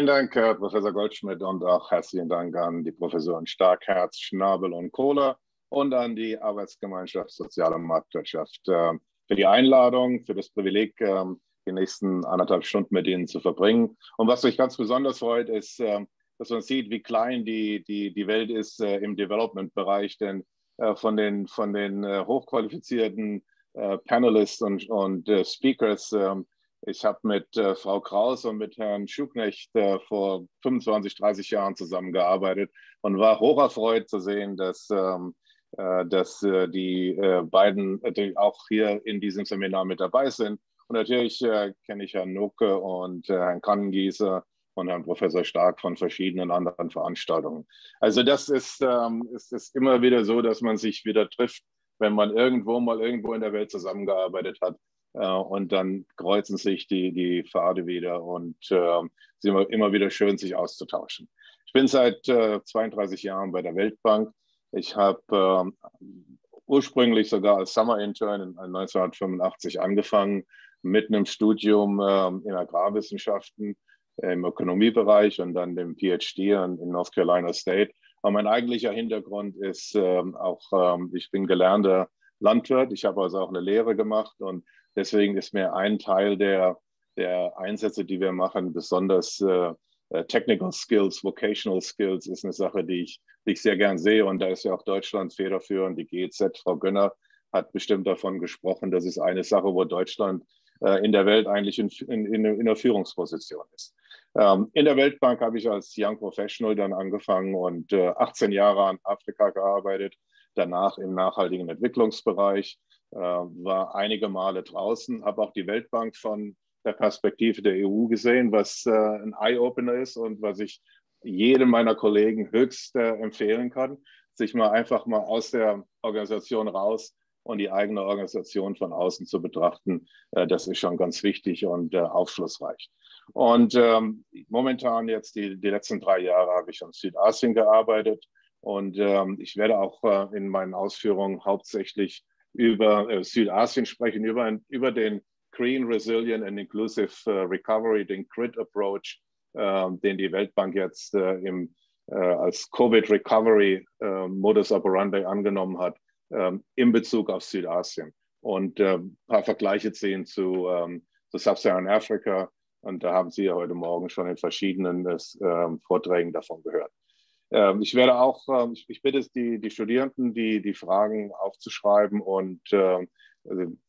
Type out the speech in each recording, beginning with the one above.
Vielen Dank, Herr Professor Goldschmidt, und auch herzlichen Dank an die Professoren Starkherz, Schnabel und Kohler und an die Arbeitsgemeinschaft Soziale Marktwirtschaft für die Einladung, für das Privileg, die nächsten 1,5 Stunden mit Ihnen zu verbringen. Und was mich ganz besonders freut, ist, dass man sieht, wie klein die Welt ist im Development-Bereich, denn von den hochqualifizierten Panelists und Speakers, ich habe mit Frau Kraus und mit Herrn Schuknecht vor 25, 30 Jahren zusammengearbeitet und war hocherfreut zu sehen, dass die beiden natürlich auch hier in diesem Seminar mit dabei sind. Und natürlich kenne ich Herrn Nucke und Herrn Kannengießer und Herrn Professor Stark von verschiedenen anderen Veranstaltungen. Also das ist immer wieder so, dass man sich wieder trifft, wenn man irgendwo in der Welt zusammengearbeitet hat. Und dann kreuzen sich die Pfade wieder und es ist immer wieder schön, sich auszutauschen. Ich bin seit 32 Jahren bei der Weltbank. Ich habe ursprünglich sogar als Summer Intern in 1985 angefangen, mit einem Studium in Agrarwissenschaften im Ökonomiebereich und dann dem PhD in North Carolina State. Aber mein eigentlicher Hintergrund ist ich bin gelernter Landwirt. Ich habe also auch eine Lehre gemacht und deswegen ist mir ein Teil der Einsätze, die wir machen, besonders Technical Skills, Vocational Skills, ist eine Sache, die ich sehr gern sehe. Und da ist ja auch Deutschland federführend. Die GEZ, Frau Gönner, hat bestimmt davon gesprochen. Das ist eine Sache, wo Deutschland in der Welt eigentlich in der Führungsposition ist. In der Weltbank habe ich als Young Professional dann angefangen und 18 Jahre an Afrika gearbeitet, danach im nachhaltigen Entwicklungsbereich, war einige Male draußen, habe auch die Weltbank von der Perspektive der EU gesehen, was ein Eye-Opener ist und was ich jedem meiner Kollegen höchst empfehlen kann, sich einfach mal aus der Organisation raus und die eigene Organisation von außen zu betrachten. Das ist schon ganz wichtig und aufschlussreich. Und momentan jetzt die letzten 3 Jahre habe ich in Südasien gearbeitet und ich werde auch in meinen Ausführungen hauptsächlich über Südasien sprechen, über den Green, Resilient and Inclusive Recovery, den GRID Approach, den die Weltbank jetzt als Covid Recovery Modus Operandi angenommen hat, in Bezug auf Südasien. Und ein paar Vergleiche ziehen zu Sub-Saharan Afrika. Und da haben Sie ja heute Morgen schon in verschiedenen Vorträgen davon gehört. Ich werde auch, ich bitte die Studierenden, die Fragen aufzuschreiben und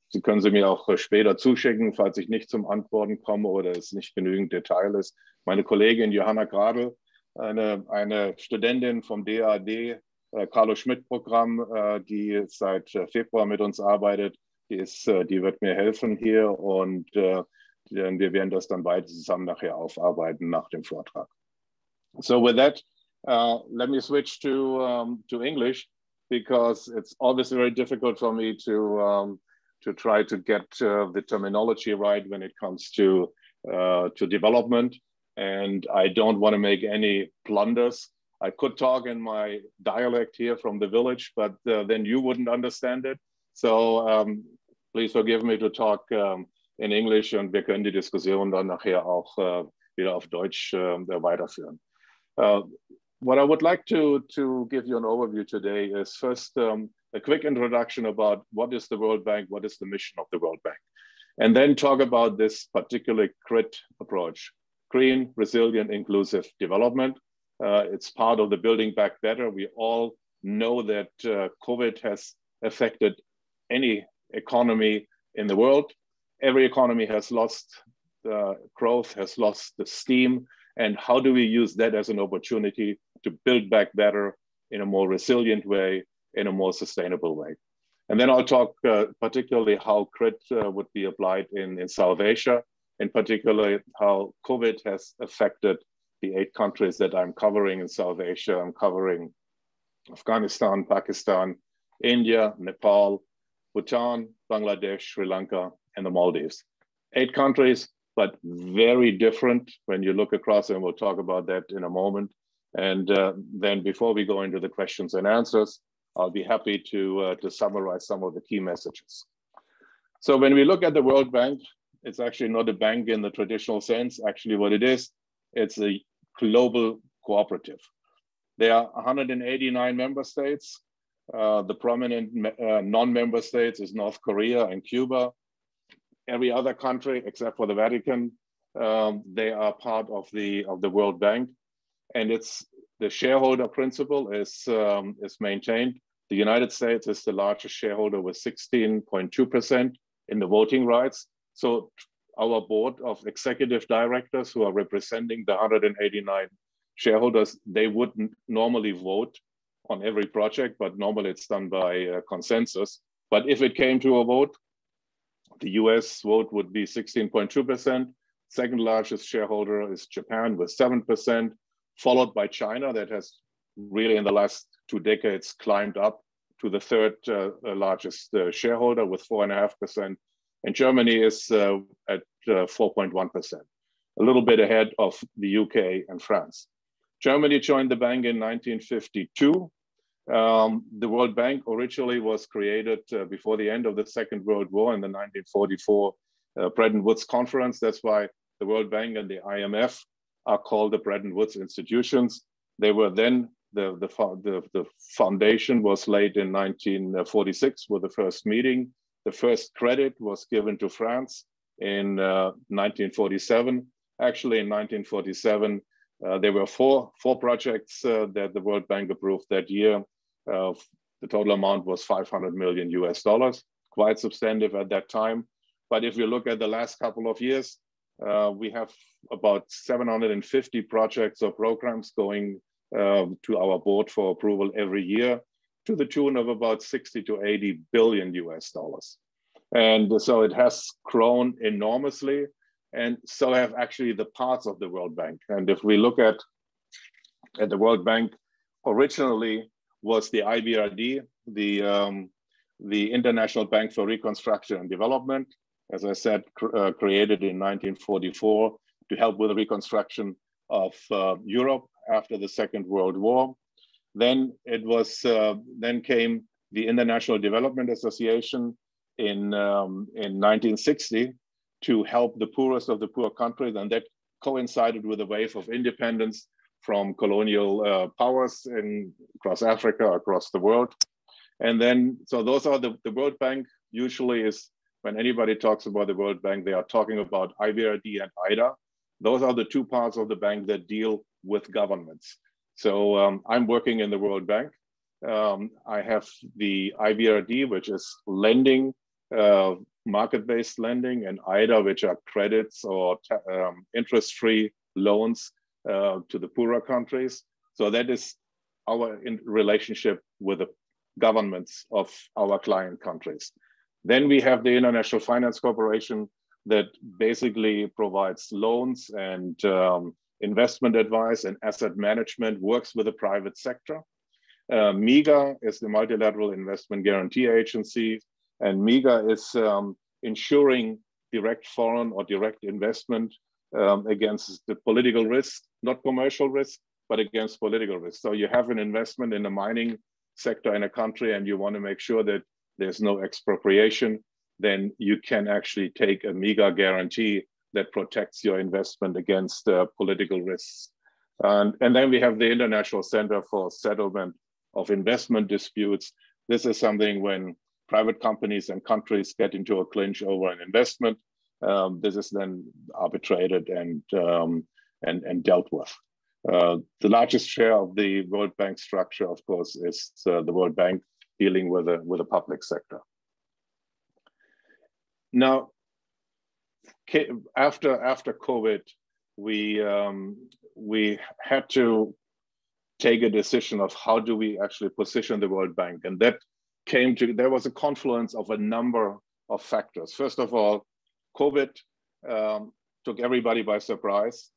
Sie können sie mir auch später zuschicken, falls ich nicht zum Antworten komme oder es nicht genügend Detail ist. Meine Kollegin Johanna Gradl, eine Studentin vom DAAD, Carlo-Schmidt-Programm, die seit Februar mit uns arbeitet, die wird mir helfen hier und wir werden das dann beide zusammen nachher aufarbeiten nach dem Vortrag. So with that, let me switch to English because it's obviously very difficult for me to try to get the terminology right when it comes to development, and I don't want to make any blunders. I could talk in my dialect here from the village, but then you wouldn't understand it. So please forgive me to talk in English, und wir können die Diskussion dann nachher auch wieder auf Deutsch weiterführen. What I would like to give you an overview today is first a quick introduction about what is the World Bank, what is the mission of the World Bank, and then talk about this particular GRID approach, Green, Resilient, Inclusive Development. It's part of the Building Back Better. We all know that COVID has affected any economy in the world. Every economy has lost growth, has lost the steam, and how do we use that as an opportunity to build back better in a more resilient way, in a more sustainable way. And then I'll talk particularly how GRID would be applied in South Asia, in particular how COVID has affected the 8 countries that I'm covering in South Asia. I'm covering Afghanistan, Pakistan, India, Nepal, Bhutan, Bangladesh, Sri Lanka, and the Maldives. 8 countries, but very different when you look across, and we'll talk about that in a moment. And then before we go into the questions and answers, I'll be happy to summarize some of the key messages. So when we look at the World Bank, it's actually not a bank in the traditional sense. Actually what it is It's a global cooperative. There are 189 member states. The prominent non-member states is North Korea and Cuba. Every other country except for the Vatican, they are part of the World Bank, and it's the shareholder principle is maintained. The United States is the largest shareholder with 16.2% in the voting rights. So our board of executive directors who are representing the 189 shareholders, they wouldn't normally vote on every project, but normally it's done by consensus. But if it came to a vote, the US vote would be 16.2%. Second largest shareholder is Japan with 7%, followed by China that has really in the last 2 decades climbed up to the third largest shareholder with 4.5%. And Germany is at 4.1%, a little bit ahead of the UK and France. Germany joined the bank in 1952. The World Bank originally was created before the end of the Second World War in the 1944 Bretton Woods Conference. That's why the World Bank and the IMF are called the Bretton Woods institutions. They were then, the foundation was laid in 1946 with the first meeting. The first credit was given to France in 1947. Actually, in 1947, there were four projects that the World Bank approved that year. The total amount was $500 million US, quite substantive at that time. But if you look at the last couple of years, we have about 750 projects or programs going to our board for approval every year to the tune of about 60 to 80 billion US dollars. And so it has grown enormously, and so have actually the parts of the World Bank. And if we look at the World Bank, originally was the IBRD, the International Bank for Reconstruction and Development, as I said, created in 1944 to help with the reconstruction of Europe after the Second World War. Then it was then came the International Development Association in 1960 to help the poorest of the poor countries, and that coincided with a wave of independence from colonial powers across Africa, across the world. And then, so those are the World Bank usually is, when anybody talks about the World Bank, they are talking about IBRD and IDA. Those are the two parts of the bank that deal with governments. So I'm working in the World Bank. I have the IBRD, which is lending, market-based lending, and IDA, which are credits or interest-free loans to the poorer countries. So that is our relationship with the governments of our client countries. Then we have the International Finance Corporation that basically provides loans and investment advice and asset management, works with the private sector. MIGA is the Multilateral Investment Guarantee Agency, and MIGA is ensuring direct foreign or direct investment against the political risk, not commercial risk, but against political risk. So you have an investment in the mining sector in a country and you want to make sure that there's no expropriation, then you can actually take a MIGA guarantee that protects your investment against political risks. And then we have the International Center for Settlement of Investment Disputes. This is something when private companies and countries get into a clinch over an investment. This is then arbitrated and dealt with. The largest share of the World Bank structure, of course, is the World Bank dealing with the public sector. Now, after COVID, we had to take a decision of how do we actually position the World Bank, and that there was a confluence of a number of factors. First of all, COVID took everybody by surprise.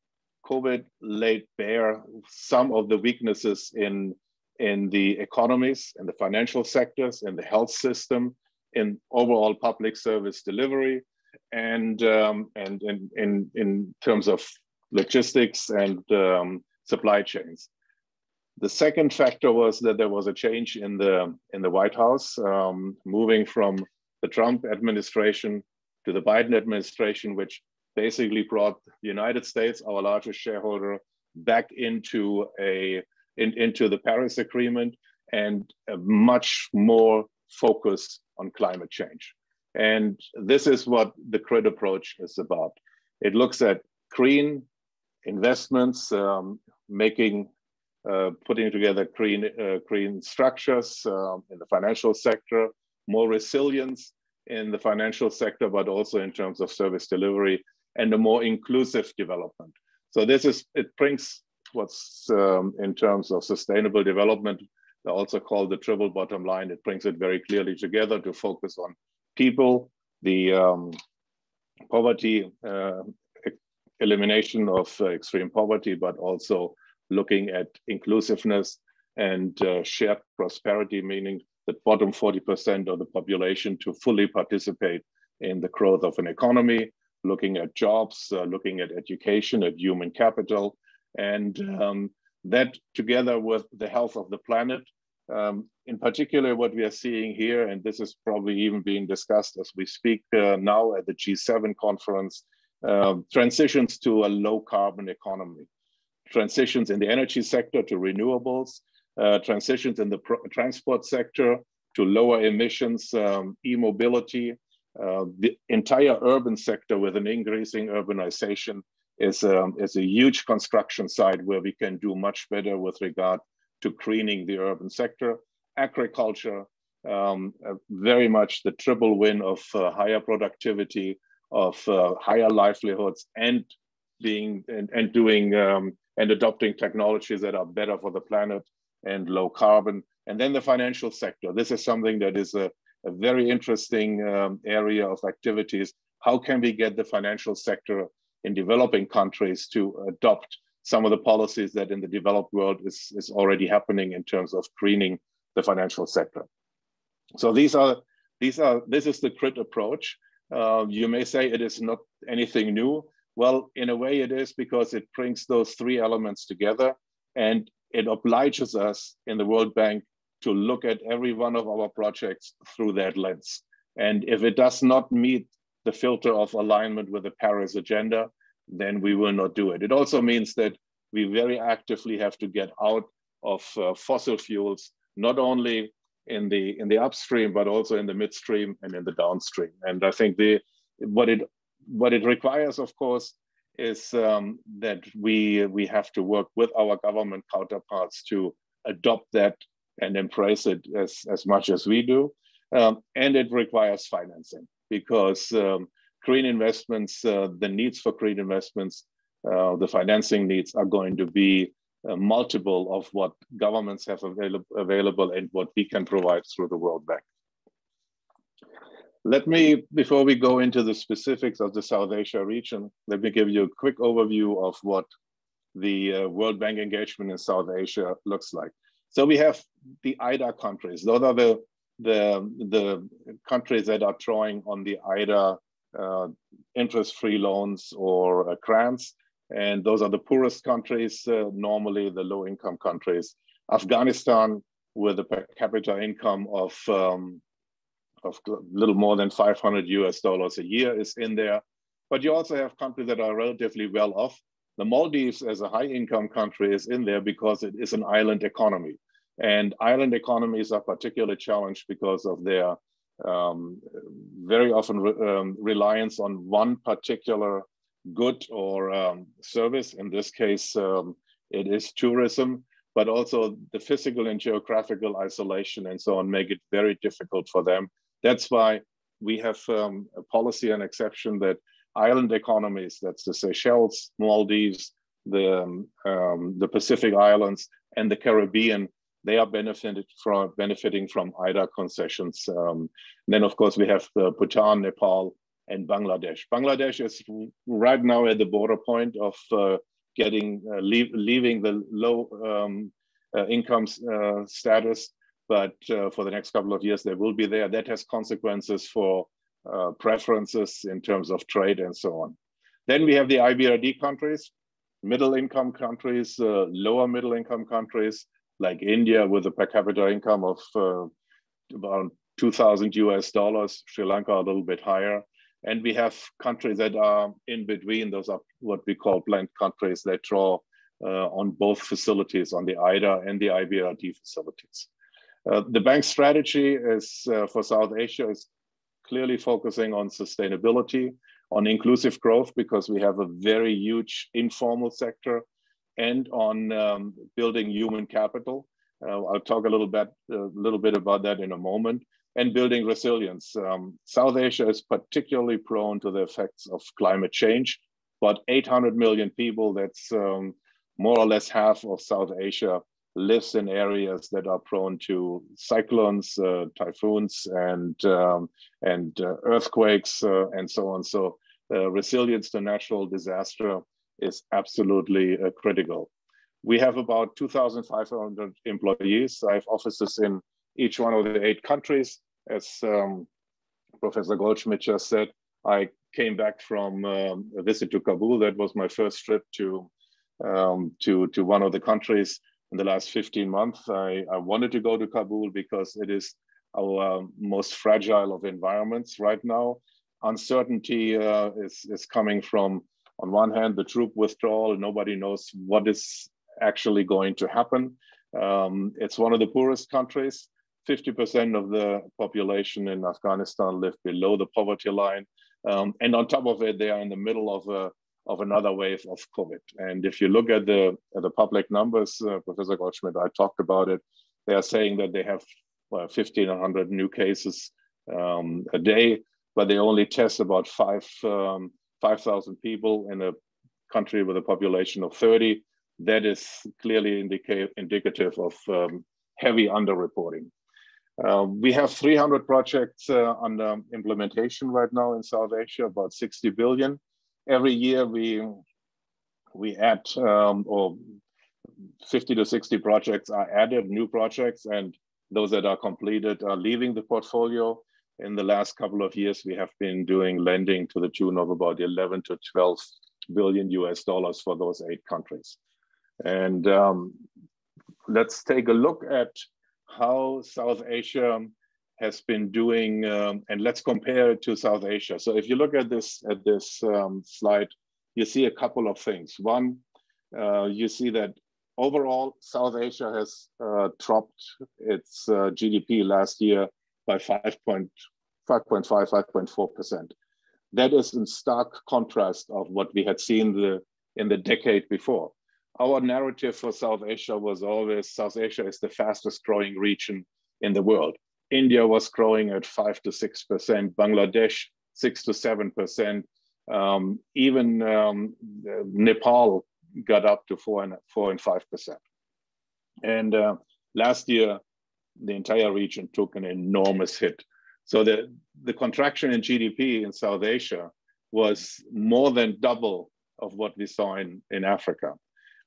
COVID laid bare some of the weaknesses in the economies, in the financial sectors, in the health system, in overall public service delivery, and in terms of logistics and supply chains. The second factor was that there was a change in the White House, moving from the Trump administration to the Biden administration, which basically brought the United States, our largest shareholder, back into the Paris Agreement and a much more focus on climate change. And this is what the CRIT approach is about. It looks at green investments, putting together green structures in the financial sector, more resilience in the financial sector, but also in terms of service delivery, and a more inclusive development. So it brings what's in terms of sustainable development, also called the triple bottom line. It brings it very clearly together to focus on people, the poverty, elimination of extreme poverty, but also looking at inclusiveness and shared prosperity, meaning the bottom 40% of the population to fully participate in the growth of an economy, looking at jobs, looking at education, at human capital, and that together with the health of the planet. In particular, what we are seeing here, and this is probably even being discussed as we speak now at the G7 conference, transitions to a low carbon economy, transitions in the energy sector to renewables, transitions in the transport sector to lower emissions, e-mobility. The entire urban sector with an increasing urbanization is a huge construction site where we can do much better with regard to greening the urban sector. Agriculture, very much the triple win of higher productivity, of higher livelihoods, and adopting technologies that are better for the planet and low carbon. And then the financial sector. This is something that is a very interesting area of activities. How can we get the financial sector in developing countries to adopt some of the policies that in the developed world is already happening in terms of greening the financial sector? So this is the CRIT approach. You may say it is not anything new. Well, in a way it is, because it brings those three elements together, and it obliges us in the World Bank to look at every one of our projects through that lens. And if it does not meet the filter of alignment with the Paris agenda, then we will not do it. It also means that we very actively have to get out of fossil fuels, not only in the upstream, but also in the midstream and in the downstream. And I think what it requires, of course, is that we have to work with our government counterparts to adopt that and embrace it as much as we do. And it requires financing, because green investments, the needs for green investments, the financing needs are going to be a multiple of what governments have available and what we can provide through the World Bank. Let me, before we go into the specifics of the South Asia region, let me give you a quick overview of what the World Bank engagement in South Asia looks like. So we have the IDA countries. Those are the countries that are drawing on the IDA interest-free loans or grants. And those are the poorest countries, normally the low-income countries. Afghanistan, with a per capita income of a little more than $500 a year, is in there. But you also have countries that are relatively well off. The Maldives, as a high-income country, is in there because it is an island economy. And island economies are particularly challenged because of their very often reliance on one particular good or service. In this case, it is tourism, but also the physical and geographical isolation and so on make it very difficult for them. That's why we have a policy and exception that island economies, that's the Seychelles, Maldives, the Pacific Islands, and the Caribbean, they are benefiting from IDA concessions. Then, of course, we have Bhutan, Nepal, and Bangladesh. Bangladesh is right now at the border point of leaving the low income status, but for the next couple of years they will be there. That has consequences for preferences in terms of trade and so on. Then we have the IBRD countries, middle income countries, lower middle income countries like India with a per capita income of about $2,000 US, Sri Lanka a little bit higher. And we have countries that are in between. Those are what we call blend countries that draw on both facilities, on the IDA and the IBRD facilities. The bank's strategy is for South Asia is clearly focusing on sustainability, on inclusive growth, because we have a very huge informal sector, and on building human capital. I'll talk a little bit about that in a moment, and building resilience. South Asia is particularly prone to the effects of climate change. About 800 million people, that's more or less half of South Asia, lives in areas that are prone to cyclones, typhoons, and earthquakes, and so on. So resilience to natural disaster is absolutely critical. We have about 2,500 employees. I have offices in each one of the 8 countries. As Professor Goldschmidt just said, I came back from a visit to Kabul. That was my first trip to one of the countries in the last 15 months. I wanted to go to Kabul because it is our most fragile of environments right now. Uncertainty is coming from, on one hand, the troop withdrawal. Nobody knows what is actually going to happen. It's one of the poorest countries. 50% of the population in Afghanistan live below the poverty line. And on top of it, they are in the middle of another wave of COVID. And if you look at the public numbers, Professor Goldschmidt, I talked about it, they are saying that they have 1,500 new cases a day, but they only test about 5,000 people in a country with a population of 30. That is clearly indicative of heavy underreporting. We have 300 projects under implementation right now in South Asia, about 60 billion. Every year we add, or 50 to 60 projects are added, new projects, and those that are completed are leaving the portfolio. In the last couple of years, we have been doing lending to the tune of about 11 to 12 billion US dollars for those 8 countries. And let's take a look at how South Asia has been doing, and let's compare it to South Asia. So if you look at this slide, you see a couple of things. One, you see that overall, South Asia has dropped its GDP last year by 5.5, 5.4%. That is in stark contrast of what we had seen in the decade before. Our narrative for South Asia was always South Asia is the fastest growing region in the world. India was growing at 5 to 6%, Bangladesh 6 to 7%, even Nepal got up to 4 and 5%. And last year, the entire region took an enormous hit. So the contraction in GDP in South Asia was more than double of what we saw in Africa.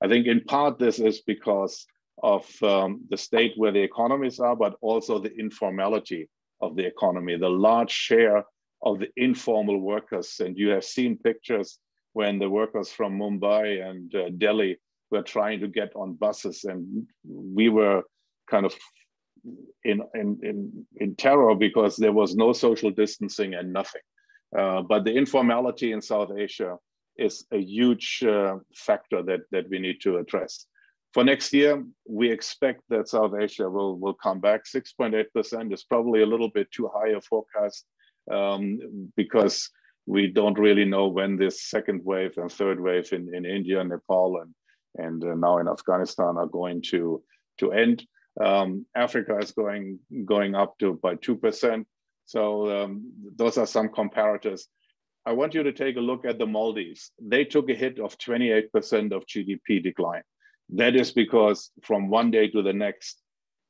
I think in part this is because of the state where the economies are, but also the informality of the economy, the large share of the informal workers. And you have seen pictures when the workers from Mumbai and Delhi were trying to get on buses, and we were kind of in terror because there was no social distancing and nothing. But the informality in South Asia is a huge factor that we need to address. For next year, we expect that South Asia will come back. 6.8% is probably a little bit too high a forecast because we don't really know when this second wave and third wave in India, Nepal, and now in Afghanistan are going to end. Africa is going up to by 2%. So those are some comparators. I want you to take a look at the Maldives. They took a hit of 28% of GDP decline. That is because from one day to the next,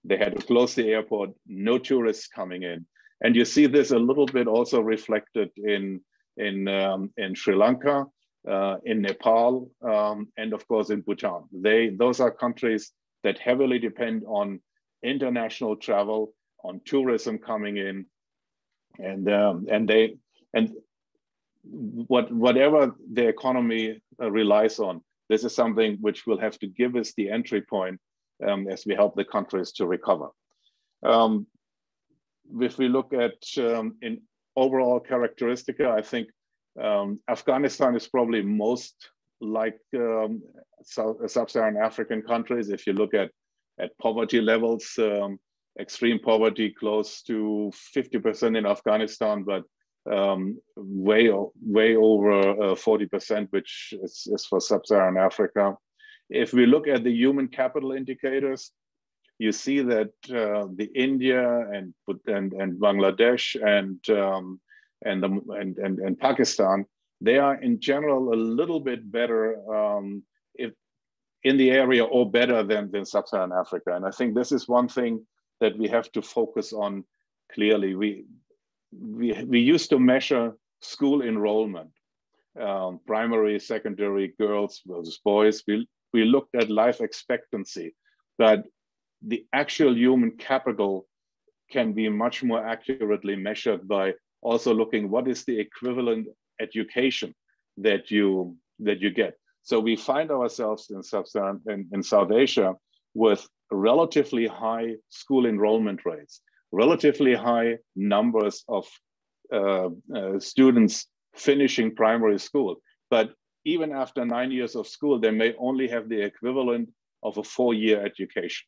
they had to close the airport, no tourists coming in. And you see this a little bit also reflected in Sri Lanka, in Nepal, and of course in Bhutan. Those are countries that heavily depend on international travel, on tourism coming in, and whatever the economy relies on, this is something which will have to give us the entry point as we help the countries to recover. If we look at in overall characteristic, I think Afghanistan is probably most like sub-Saharan African countries. If you look at poverty levels, extreme poverty close to 50% in Afghanistan, but way over 40%, which is for sub-Saharan Africa. If we look at the human capital indicators, you see that the India and Bangladesh and Pakistan, they are in general a little bit better in the area, or better than sub-Saharan Africa. And I think this is one thing that we have to focus on clearly. We used to measure school enrollment, primary, secondary, girls versus boys. We looked at life expectancy, but the actual human capital can be much more accurately measured by also looking what is the equivalent education that you get. So we find ourselves in South Asia with relatively high school enrollment rates, relatively high numbers of students finishing primary school. But even after 9 years of school, they may only have the equivalent of a 4-year education.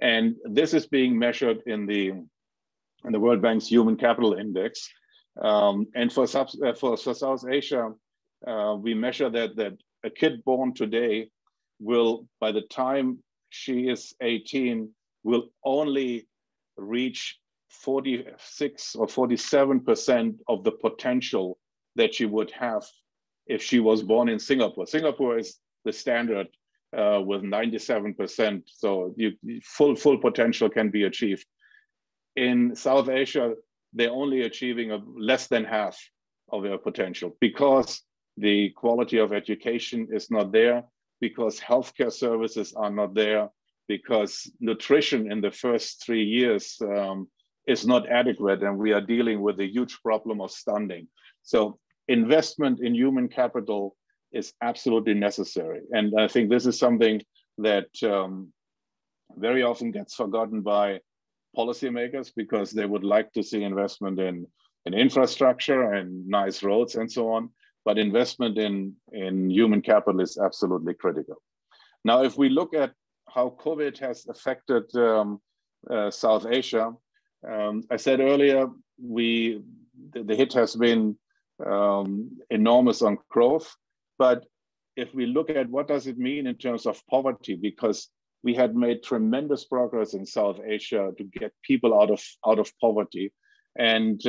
And this is being measured in the World Bank's Human Capital Index. And for South Asia, we measure that a kid born today will, by the time she is 18, will only reach 46 or 47% of the potential that she would have if she was born in Singapore. Singapore is the standard with 97%, so full potential can be achieved. In South Asia, they're only achieving less than half of their potential because the quality of education is not there, because healthcare services are not there, because nutrition in the first 3 years is not adequate, and we are dealing with a huge problem of stunting. So investment in human capital is absolutely necessary. And I think this is something that very often gets forgotten by policymakers because they would like to see investment in infrastructure and nice roads and so on. But investment in human capital is absolutely critical. Now, if we look at how COVID has affected South Asia, I said earlier, the hit has been enormous on growth. But if we look at what does it mean in terms of poverty, because we had made tremendous progress in South Asia to get people out of poverty. And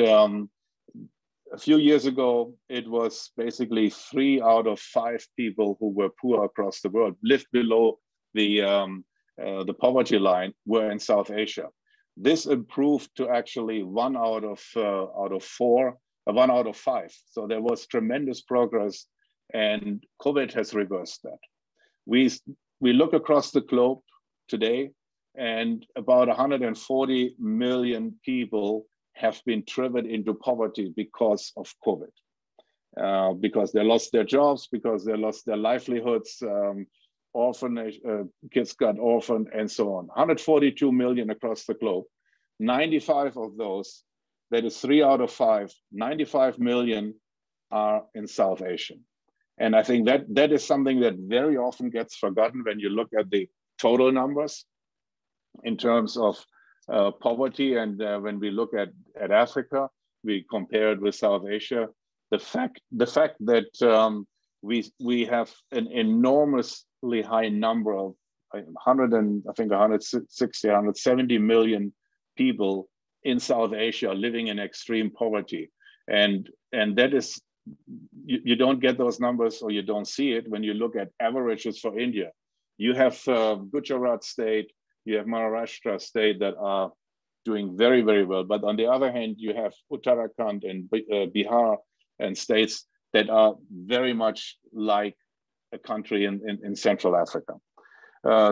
a few years ago, it was basically 3 out of 5 people who were poor across the world, lived below the poverty line, were in South Asia. This improved to actually 1 out of 4, 1 out of 5. So there was tremendous progress, and COVID has reversed that. We look across the globe today, and about 140 million people have been driven into poverty because of COVID, because they lost their jobs, because they lost their livelihoods, orphanage, kids got orphaned, and so on. 142 million across the globe. 95 of those, that is 3 out of 5, 95 million are in South Asia. And I think that is something that very often gets forgotten when you look at the total numbers in terms of poverty. And when we look at Africa, we compare it with South Asia. The fact that we have an enormously high number of 160, 170 million people in South Asia living in extreme poverty. And that is, you don't get those numbers, or you don't see it when you look at averages for India. You have Gujarat state, you have Maharashtra state that are doing very, very well. But on the other hand, you have Uttarakhand and Bihar and states that are very much like a country in Central Africa.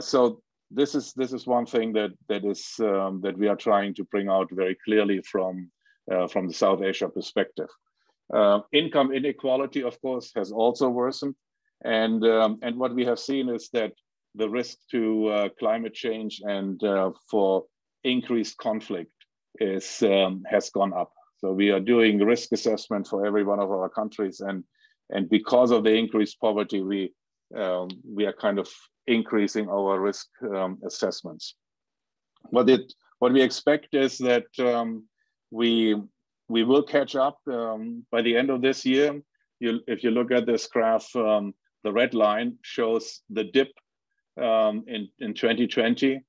So this is one thing that we are trying to bring out very clearly from the South Asia perspective. Income inequality, of course, has also worsened, and what we have seen is that the risk to climate change and for increased conflict has gone up. So we are doing risk assessment for every one of our countries, and because of the increased poverty, we are kind of increasing our risk assessments. What we expect is that we will catch up by the end of this year. If you look at this graph, the red line shows the dip in 2020.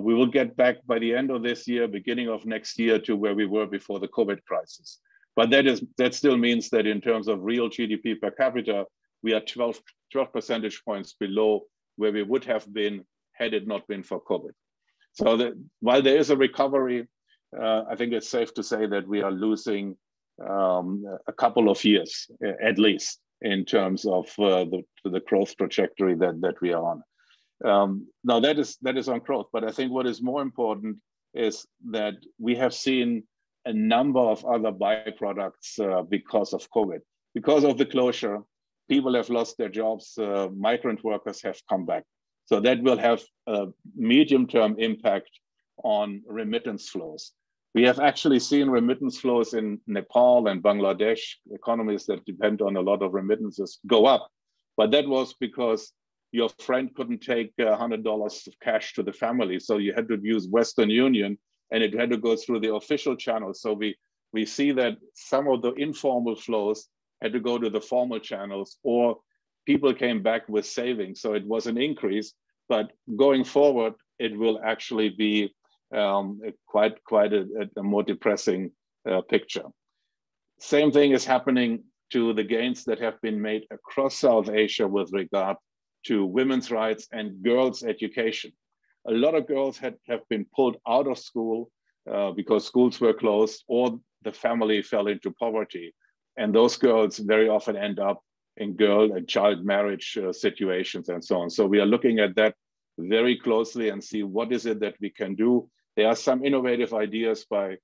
We will get back by the end of this year, beginning of next year, to where we were before the COVID crisis. But that still means that in terms of real GDP per capita, we are 12 percentage points below where we would have been had it not been for COVID. So while there is a recovery, I think it's safe to say that we are losing a couple of years, at least, in terms of the growth trajectory that we are on. Now that is on growth, but I think what is more important is that we have seen a number of other byproducts because of COVID. Because of the closure, people have lost their jobs, migrant workers have come back. So that will have a medium-term impact on remittance flows. We have actually seen remittance flows in Nepal and Bangladesh, economies that depend on a lot of remittances, go up. But that was because your friend couldn't take $100 of cash to the family. So you had to use Western Union, and it had to go through the official channels. So we see that some of the informal flows had to go to the formal channels, or people came back with savings. So it was an increase, but going forward, it will actually be quite a more depressing picture. Same thing is happening to the gains that have been made across South Asia with regard to women's rights and girls' education. A lot of girls have been pulled out of school because schools were closed, or the family fell into poverty. And those girls very often end up in girl and child marriage situations and so on. So we are looking at that very closely and see what is it that we can do. There are some innovative ideas by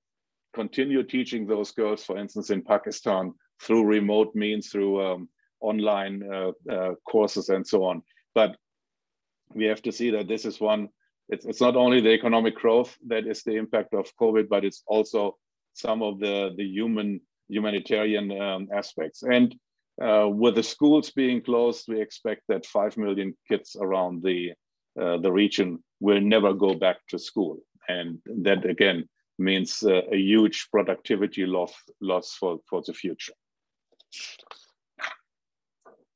continue teaching those girls, for instance, in Pakistan, through remote means, through online courses and so on. But we have to see that this is one, it's not only the economic growth that is the impact of COVID, but it's also some of the humanitarian aspects. And with the schools being closed, we expect that 5 million kids around the region will never go back to school. And that again means a huge productivity loss for the future.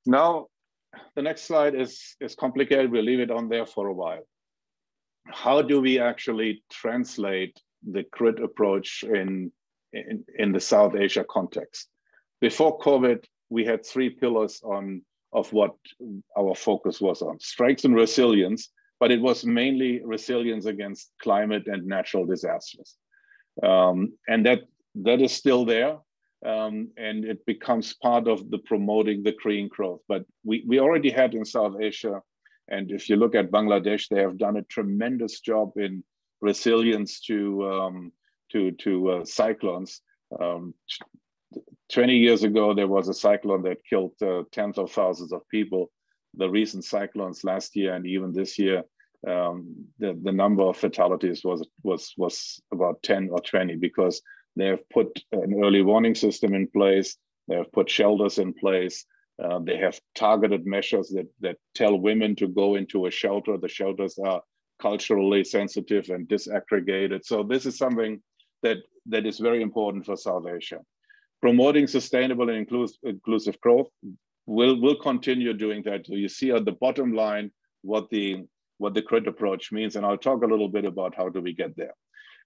Now, the next slide is complicated. We'll leave it on there for a while. How do we actually translate the grid approach in the South Asia context? Before COVID, we had 3 pillars of what our focus was on: strength and resilience, but it was mainly resilience against climate and natural disasters. And that is still there. And it becomes part of the promoting the green growth. But we already had in South Asia, and if you look at Bangladesh, they have done a tremendous job in resilience to cyclones. 20 years ago, there was a cyclone that killed tens of thousands of people. The recent cyclones last year and even this year, the number of fatalities was about 10 or 20, because they have put an early warning system in place. They have put shelters in place. They have targeted measures that tell women to go into a shelter. The shelters are culturally sensitive and disaggregated. So this is something that is very important for South Asia. Promoting sustainable and inclusive growth, we'll continue doing that. So you see at the bottom line what the grid approach means, and I'll talk a little bit about how do we get there.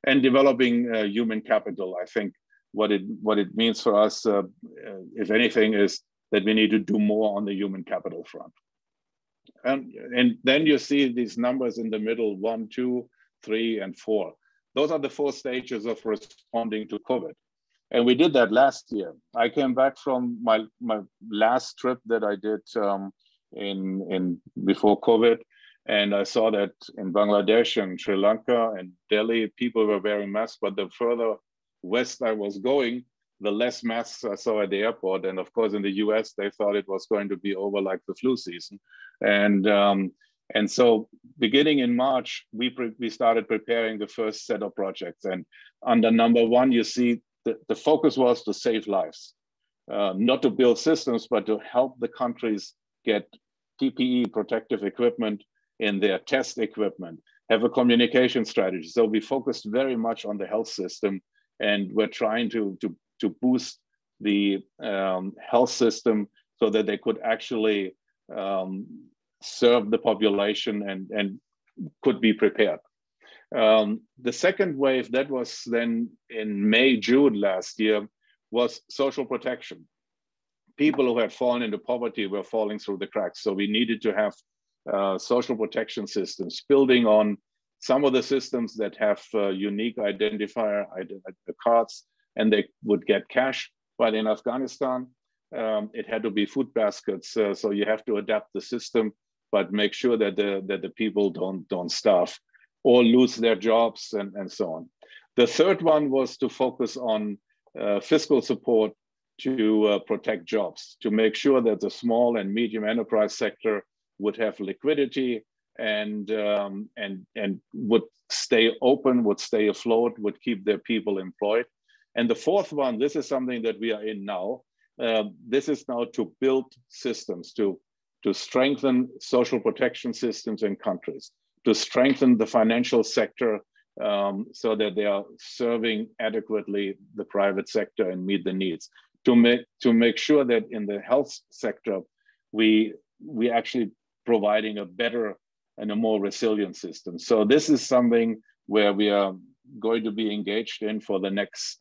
And developing human capital, I think what it means for us, if anything, is that we need to do more on the human capital front. And then you see these numbers in the middle: 1, 2, 3, and 4. Those are the 4 stages of responding to COVID. And we did that last year. I came back from my last trip that I did before COVID, and I saw that in Bangladesh and Sri Lanka and Delhi, people were wearing masks, but the further west I was going, the less masks I saw at the airport. And of course, in the US, they thought it was going to be over like the flu season. And so beginning in March, we started preparing the first set of projects. And under number 1, you see the focus was to save lives, not to build systems, but to help the countries get PPE, protective equipment, in their test equipment, have a communication strategy. So we focused very much on the health system, and we're trying to boost the health system so that they could actually serve the population and could be prepared. The second wave, that was then in May, June last year, was social protection. People who had fallen into poverty were falling through the cracks. So we needed to have social protection systems, building on some of the systems that have unique identifier cards, and they would get cash. But in Afghanistan, it had to be food baskets. So you have to adapt the system, but make sure that the people don't starve or lose their jobs and so on. The third one was to focus on fiscal support to protect jobs, to make sure that the small and medium enterprise sector would have liquidity and would stay open, would stay afloat, would keep their people employed. And the fourth one, this is something that we are in now. This is now to build systems, to strengthen social protection systems in countries, to strengthen the financial sector so that they are serving adequately the private sector and meet the needs. To make sure that in the health sector, we actually providing a better and a more resilient system. So this is something where we are going to be engaged in for the next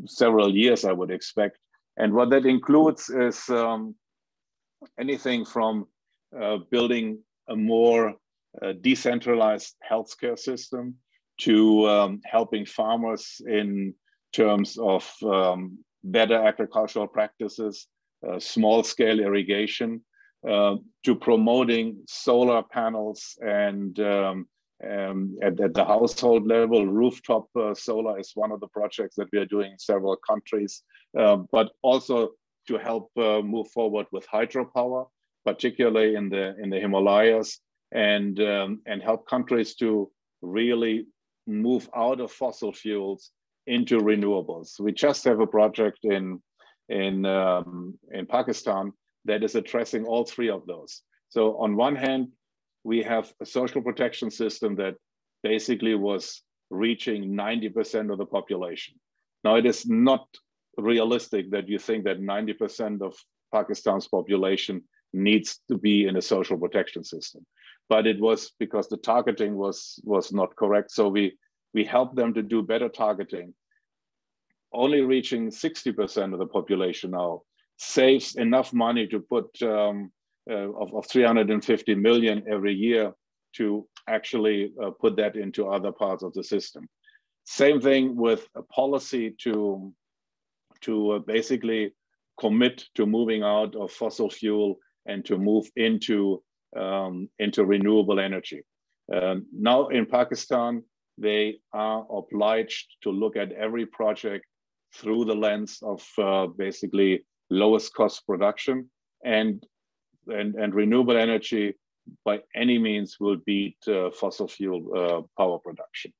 several years, I would expect. And what that includes is anything from building a more decentralized healthcare system to helping farmers in terms of better agricultural practices, small-scale irrigation, to promoting solar panels and at the household level, rooftop solar is one of the projects that we are doing in several countries, but also to help move forward with hydropower, particularly in the Himalayas, and help countries to really move out of fossil fuels into renewables. We just have a project in Pakistan that is addressing all three of those. So on one hand, we have a social protection system that basically was reaching 90% of the population. Now, it is not realistic that you think that 90% of Pakistan's population needs to be in a social protection system. But it was because the targeting was not correct. So we helped them to do better targeting. Only reaching 60% of the population now saves enough money to put of 350 million every year to actually put that into other parts of the system. Same thing with a policy to basically commit to moving out of fossil fuel and to move into renewable energy. Now in Pakistan, they are obliged to look at every project through the lens of basically lowest cost production, and renewable energy by any means will beat fossil fuel power production.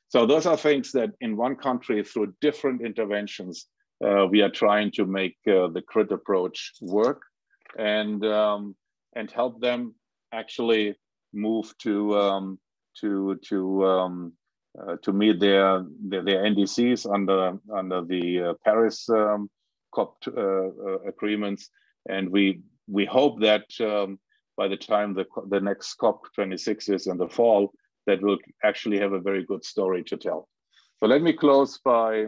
So those are things that in one country, through different interventions, we are trying to make the CRIT approach work and help them actually move to meet their NDCs under the Paris COP agreements, and we hope that by the time the next COP26 is in the fall, that we'll actually have a very good story to tell. So let me close by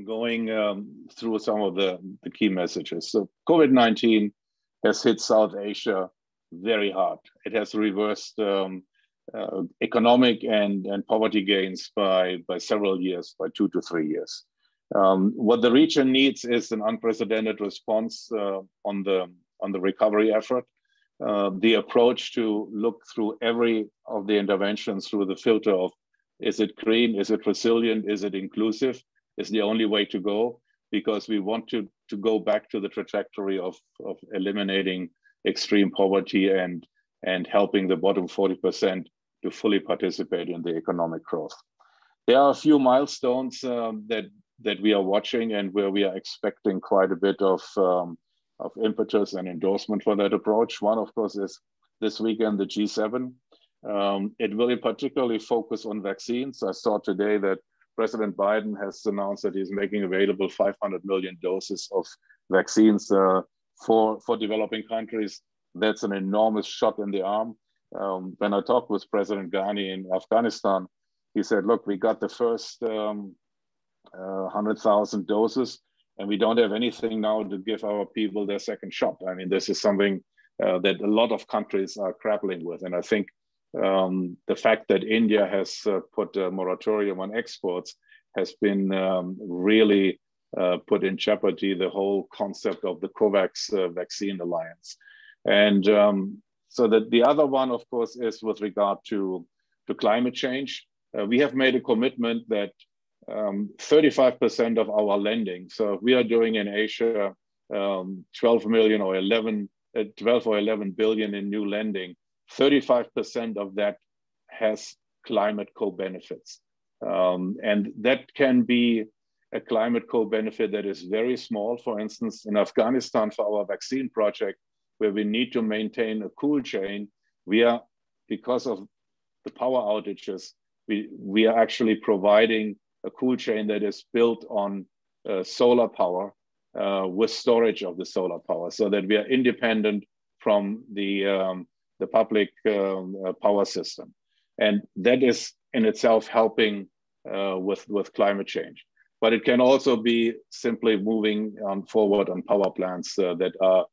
going through some of the key messages. So COVID-19 has hit South Asia very hard. It has reversed economic and poverty gains by several years, by 2 to 3 years. What the region needs is an unprecedented response on the recovery effort. The approach to look through every of the interventions through the filter of, is it green, is it resilient, is it inclusive, is the only way to go, because we want to go back to the trajectory of eliminating extreme poverty and helping the bottom 40% to fully participate in the economic growth. There are a few milestones that we are watching and where we are expecting quite a bit of impetus and endorsement for that approach. One, of course, is this weekend, the G7. It will particularly focus on vaccines. I saw today that President Biden has announced that he's making available 500 million doses of vaccines for developing countries. That's an enormous shot in the arm. When I talked with President Ghani in Afghanistan, he said, look, we got the first 100,000 doses, and we don't have anything now to give our people their second shot. I mean, this is something that a lot of countries are grappling with. And I think the fact that India has put a moratorium on exports has been really put in jeopardy the whole concept of the COVAX vaccine alliance. And so that the other one, of course, is with regard to climate change. We have made a commitment that 35% of our lending, so if we are doing in Asia 12 or 11 billion in new lending, 35% of that has climate co-benefits. And that can be a climate co-benefit that is very small. For instance, in Afghanistan for our vaccine project, where we need to maintain a cool chain, we are, because of the power outages, we are actually providing a cool chain that is built on solar power with storage of the solar power, so that we are independent from the public power system. And that is in itself helping with climate change. But it can also be simply moving forward on power plants that are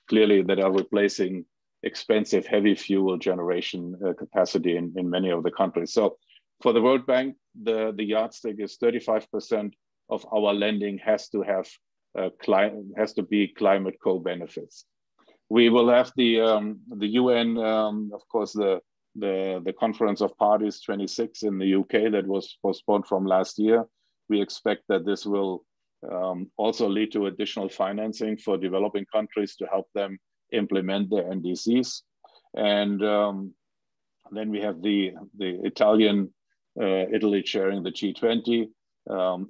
clearly replacing expensive heavy fuel generation capacity in many of the countries. So for the World Bank, the yardstick is 35% of our lending has to be climate co-benefits. We will have the UN, of course, the Conference of Parties 26 in the UK that was postponed from last year. We expect that this will also lead to additional financing for developing countries to help them implement their NDCs. And then we have the Italy chairing the G20.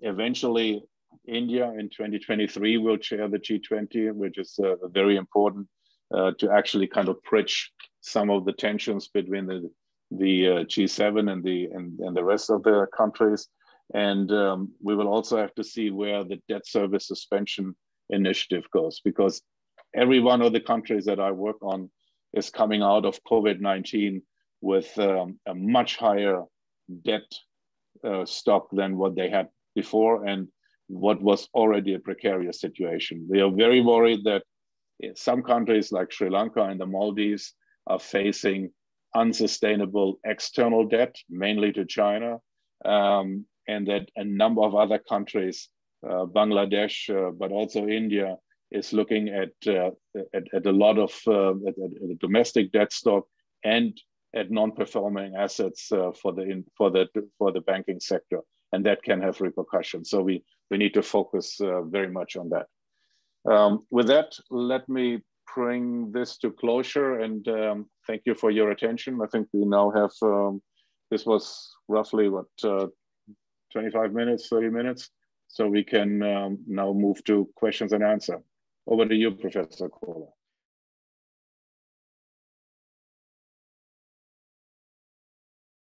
Eventually, India in 2023 will chair the G20, which is very important to actually kind of bridge some of the tensions between the G7 and the rest of the countries. And we will also have to see where the debt service suspension initiative goes, because every one of the countries that I work on is coming out of COVID-19 with a much higher debt stock than what they had before and what was already a precarious situation. We are very worried that some countries like Sri Lanka and the Maldives are facing unsustainable external debt, mainly to China, and that a number of other countries, Bangladesh, but also India, is looking at a lot of domestic debt stock and at non-performing assets for the banking sector, and that can have repercussions. So we need to focus very much on that. With that, let me bring this to closure, and thank you for your attention. I think we now have this was roughly what 25 minutes, 30 minutes, so we can now move to questions and answer. Over to you, Professor Kohler.